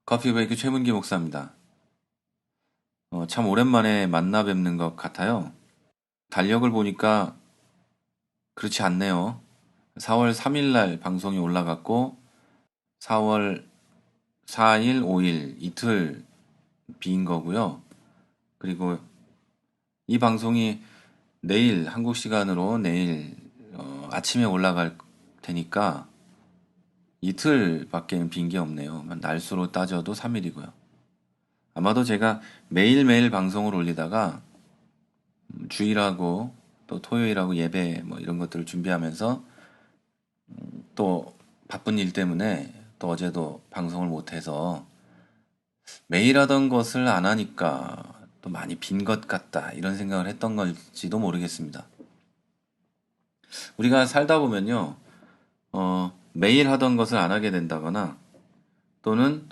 커피 브레이크 최문기 목사입니다. 참 오랜만에 만나 뵙는 것 같아요. 달력을 보니까 그렇지 않네요. 4월 3일 날 방송이 올라갔고 4월 4일, 5일 이틀 비인 거고요. 그리고 이 방송이 내일 한국 시간으로 내일 아침에 올라갈 테니까 이틀밖에 빈 게 없네요. 날수로 따져도 3일이고요. 아마도 제가 매일매일 방송을 올리다가 주일하고 또 토요일하고 예배 뭐 이런 것들을 준비하면서 또 바쁜 일 때문에 또 어제도 방송을 못해서 매일 하던 것을 안 하니까 또 많이 빈 것 같다 이런 생각을 했던 걸지도 모르겠습니다. 우리가 살다 보면요, 매일 하던 것을 안 하게 된다거나 또는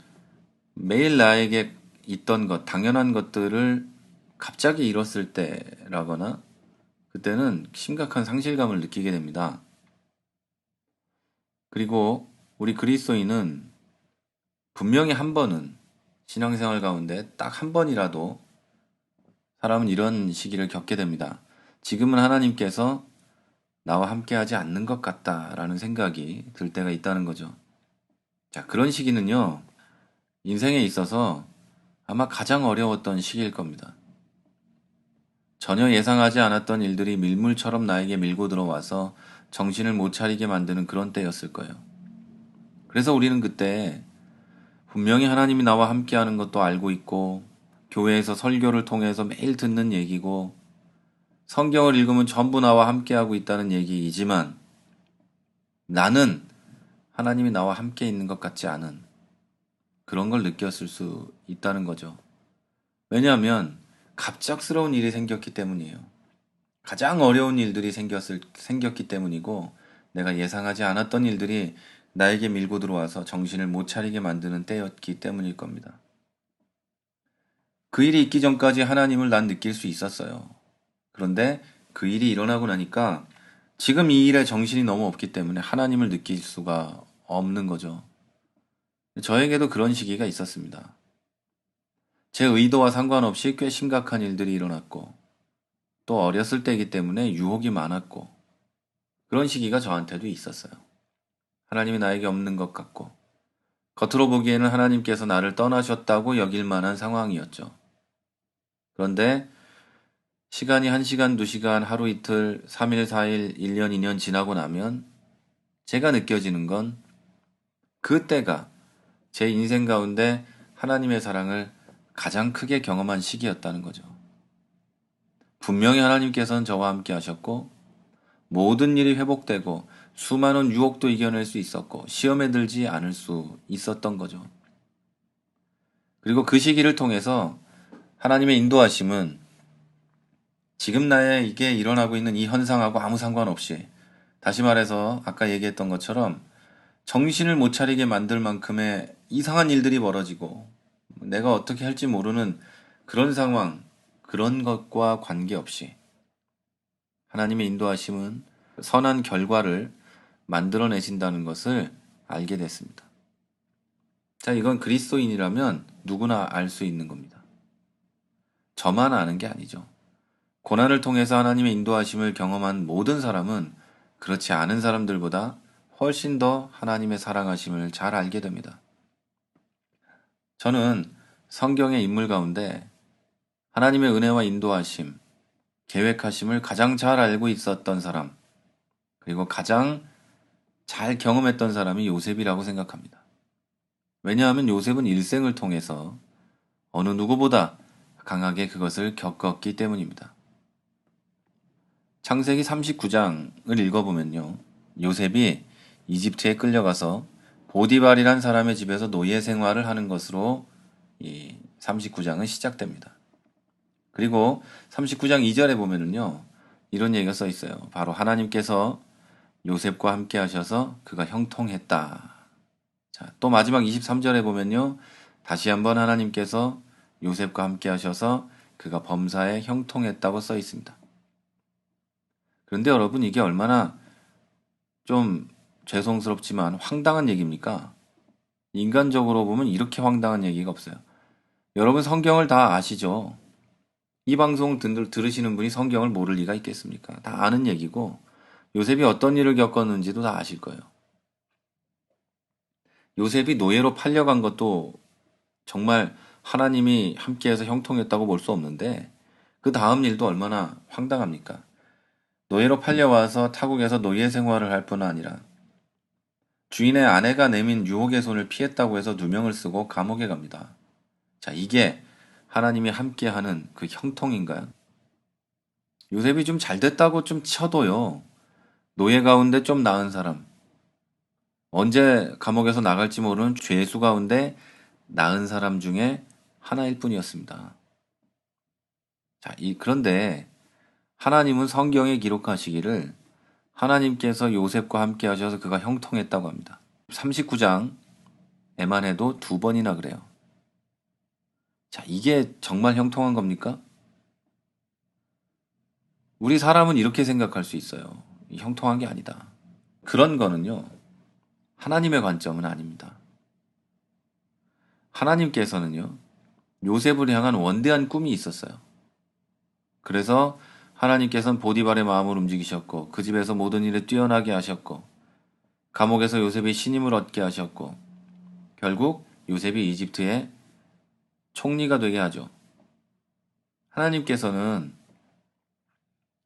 매일 나에게 있던 것, 당연한 것들을 갑자기 잃었을 때라거나 그때는 심각한 상실감을 느끼게 됩니다. 그리고 우리 그리스도인은 분명히 한 번은 신앙생활 가운데 딱 한 번이라도 사람은 이런 시기를 겪게 됩니다. 지금은 하나님께서 나와 함께하지 않는 것 같다라는 생각이 들 때가 있다는 거죠. 자, 그런 시기는요, 인생에 있어서 아마 가장 어려웠던 시기일 겁니다. 전혀 예상하지 않았던 일들이 밀물처럼 나에게 밀고 들어와서 정신을 못 차리게 만드는 그런 때였을 거예요. 그래서 우리는 그때 분명히 하나님이 나와 함께하는 것도 알고 있고, 교회에서 설교를 통해서 매일 듣는 얘기고, 성경을 읽으면 전부 나와 함께하고 있다는 얘기이지만, 나는 하나님이 나와 함께 있는 것 같지 않은 그런 걸 느꼈을 수 있다는 거죠. 왜냐하면 갑작스러운 일이 생겼기 때문이에요. 가장 어려운 일들이 생겼기 때문이고, 내가 예상하지 않았던 일들이 나에게 밀고 들어와서 정신을 못 차리게 만드는 때였기 때문일 겁니다. 그 일이 있기 전까지 하나님을 난 느낄 수 있었어요. 그런데 그 일이 일어나고 나니까 지금 이 일에 정신이 너무 없기 때문에 하나님을 느낄 수가 없는 거죠. 저에게도 그런 시기가 있었습니다. 제 의도와 상관없이 꽤 심각한 일들이 일어났고 또 어렸을 때이기 때문에 유혹이 많았고 그런 시기가 저한테도 있었어요. 하나님이 나에게 없는 것 같고 겉으로 보기에는 하나님께서 나를 떠나셨다고 여길 만한 상황이었죠. 그런데 시간이 1시간, 2시간, 하루 이틀, 3일, 4일, 1년, 2년 지나고 나면 제가 느껴지는 건 그때가 제 인생 가운데 하나님의 사랑을 가장 크게 경험한 시기였다는 거죠. 분명히 하나님께서는 저와 함께 하셨고 모든 일이 회복되고 수많은 유혹도 이겨낼 수 있었고 시험에 들지 않을 수 있었던 거죠. 그리고 그 시기를 통해서 하나님의 인도하심은 지금 나의 이게 일어나고 있는 이 현상하고 아무 상관없이 다시 말해서 아까 얘기했던 것처럼 정신을 못 차리게 만들 만큼의 이상한 일들이 벌어지고 내가 어떻게 할지 모르는 그런 상황, 그런 것과 관계없이 하나님의 인도하심은 선한 결과를 만들어내신다는 것을 알게 됐습니다. 자, 이건 그리스도인이라면 누구나 알 수 있는 겁니다. 저만 아는 게 아니죠. 고난을 통해서 하나님의 인도하심을 경험한 모든 사람은 그렇지 않은 사람들보다 훨씬 더 하나님의 사랑하심을 잘 알게 됩니다. 저는 성경의 인물 가운데 하나님의 은혜와 인도하심, 계획하심을 가장 잘 알고 있었던 사람, 그리고 가장 잘 경험했던 사람이 요셉이라고 생각합니다. 왜냐하면 요셉은 일생을 통해서 어느 누구보다 강하게 그것을 겪었기 때문입니다. 창세기 39장을 읽어보면요. 요셉이 이집트에 끌려가서 보디발이란 사람의 집에서 노예 생활을 하는 것으로 이 39장은 시작됩니다. 그리고 39장 2절에 보면은요. 이런 얘기가 써 있어요. 바로 하나님께서 요셉과 함께 하셔서 그가 형통했다. 자, 또 마지막 23절에 보면요. 다시 한번 하나님께서 요셉과 함께 하셔서 그가 범사에 형통했다고 써 있습니다. 그런데 여러분 이게 얼마나 좀 죄송스럽지만 황당한 얘기입니까? 인간적으로 보면 이렇게 황당한 얘기가 없어요. 여러분 성경을 다 아시죠? 이 방송 들으시는 분이 성경을 모를 리가 있겠습니까? 다 아는 얘기고 요셉이 어떤 일을 겪었는지도 다 아실 거예요. 요셉이 노예로 팔려간 것도 정말 하나님이 함께해서 형통했다고 볼 수 없는데 그 다음 일도 얼마나 황당합니까? 노예로 팔려와서 타국에서 노예 생활을 할 뿐 아니라 주인의 아내가 내민 유혹의 손을 피했다고 해서 누명을 쓰고 감옥에 갑니다. 자, 이게 하나님이 함께하는 그 형통인가요? 요셉이 좀 잘됐다고 좀 쳐도요. 노예 가운데 좀 나은 사람, 언제 감옥에서 나갈지 모르는 죄수 가운데 나은 사람 중에 하나일 뿐이었습니다. 자, 그런데 하나님은 성경에 기록하시기를 하나님께서 요셉과 함께 하셔서 그가 형통했다고 합니다. 39장에만 해도 2번이나 그래요. 자, 이게 정말 형통한 겁니까? 우리 사람은 이렇게 생각할 수 있어요. 형통한 게 아니다. 그런 거는요, 하나님의 관점은 아닙니다. 하나님께서는요, 요셉을 향한 원대한 꿈이 있었어요. 그래서 하나님께서는 보디발의 마음을 움직이셨고, 그 집에서 모든 일에 뛰어나게 하셨고, 감옥에서 요셉이 신임을 얻게 하셨고, 결국 요셉이 이집트의 총리가 되게 하죠. 하나님께서는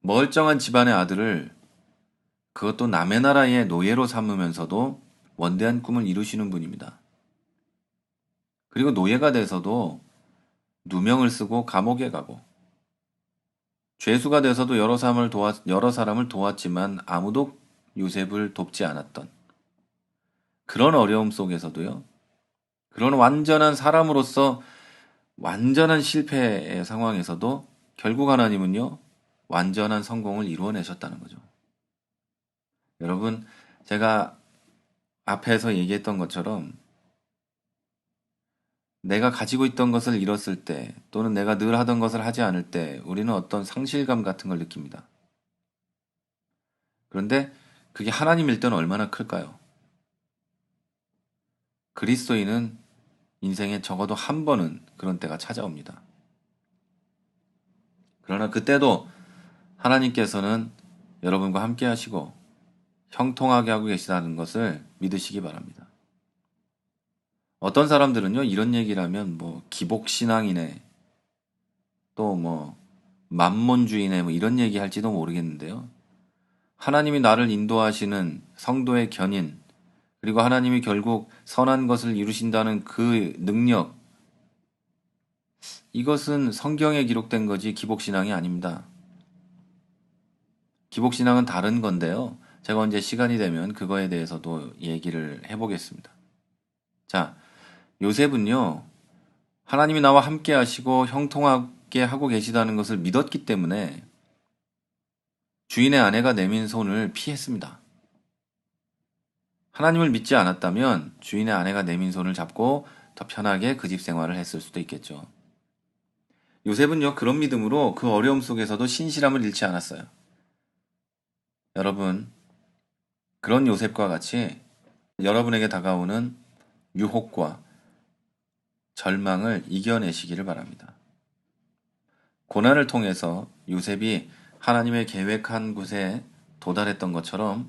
멀쩡한 집안의 아들을 그것도 남의 나라의 노예로 삼으면서도 원대한 꿈을 이루시는 분입니다. 그리고 노예가 돼서도 누명을 쓰고 감옥에 가고 죄수가 돼서도 여러 사람을 도왔지만 아무도 요셉을 돕지 않았던 그런 어려움 속에서도요. 그런 완전한 사람으로서 완전한 실패의 상황에서도 결국 하나님은요. 완전한 성공을 이루어내셨다는 거죠. 여러분, 제가 앞에서 얘기했던 것처럼 내가 가지고 있던 것을 잃었을 때 또는 내가 늘 하던 것을 하지 않을 때 우리는 어떤 상실감 같은 걸 느낍니다. 그런데 그게 하나님일 때는 얼마나 클까요? 그리스도인은 인생에 적어도 한 번은 그런 때가 찾아옵니다. 그러나 그때도 하나님께서는 여러분과 함께 하시고 형통하게 하고 계시다는 것을 믿으시기 바랍니다. 어떤 사람들은요, 이런 얘기를 하면 뭐 기복신앙이네, 또 뭐 만몬주의네, 뭐 이런 얘기 할지도 모르겠는데요. 하나님이 나를 인도하시는 성도의 견인, 그리고 하나님이 결국 선한 것을 이루신다는 그 능력, 이것은 성경에 기록된 거지 기복신앙이 아닙니다. 기복신앙은 다른 건데요. 제가 언제 시간이 되면 그거에 대해서도 얘기를 해보겠습니다. 자, 요셉은요, 하나님이 나와 함께 하시고 형통하게 하고 계시다는 것을 믿었기 때문에 주인의 아내가 내민 손을 피했습니다. 하나님을 믿지 않았다면 주인의 아내가 내민 손을 잡고 더 편하게 그 집 생활을 했을 수도 있겠죠. 요셉은요, 그런 믿음으로 그 어려움 속에서도 신실함을 잃지 않았어요. 여러분, 그런 요셉과 같이 여러분에게 다가오는 유혹과 절망을 이겨내시기를 바랍니다. 고난을 통해서 요셉이 하나님의 계획한 곳에 도달했던 것처럼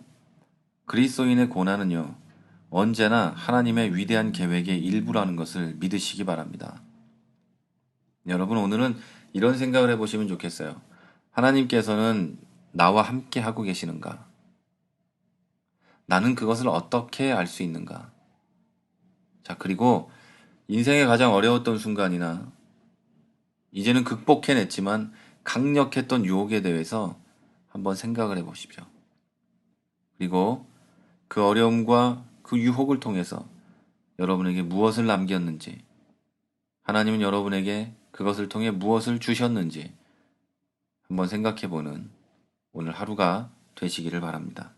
그리스도인의 고난은요, 언제나 하나님의 위대한 계획의 일부라는 것을 믿으시기 바랍니다. 여러분, 오늘은 이런 생각을 해보시면 좋겠어요. 하나님께서는 나와 함께 하고 계시는가? 나는 그것을 어떻게 알 수 있는가? 자, 그리고 인생의 가장 어려웠던 순간이나 이제는 극복해냈지만 강력했던 유혹에 대해서 한번 생각을 해보십시오. 그리고 그 어려움과 그 유혹을 통해서 여러분에게 무엇을 남겼는지, 하나님은 여러분에게 그것을 통해 무엇을 주셨는지 한번 생각해보는 오늘 하루가 되시기를 바랍니다.